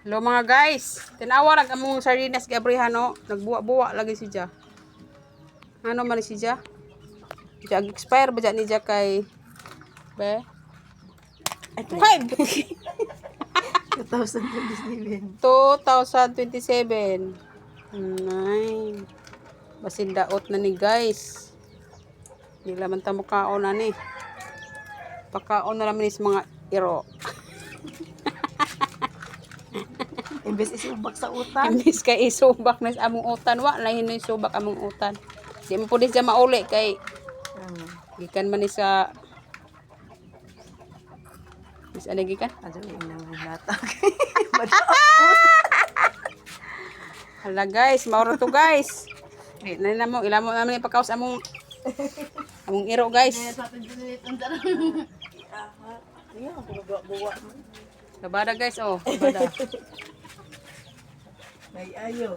Hello mga guys. Tinawa lang among sardinas gabrihan no. Nagbuwa-buwa lagi si Ja. Ano man si Ja? Ja expire ba ni Ja kay be? Ito. 2027. 2027. Nay. Basin daot na ni guys. Di laman ta mukaon na ni. Pakaon na naman sa mga iro. Imbes isubak sa utang. Imbis kay isubak na sa among utan wa na hinoy subak among utan. Di mo pud siya mauli kay gikan man ni sa Miss ano gikan? Ano yung nang latag. Hala guys, mauro to guys. Nana mo ilamo naman ipakaos among iro guys. Kabada guys oh, kabada. May ayo.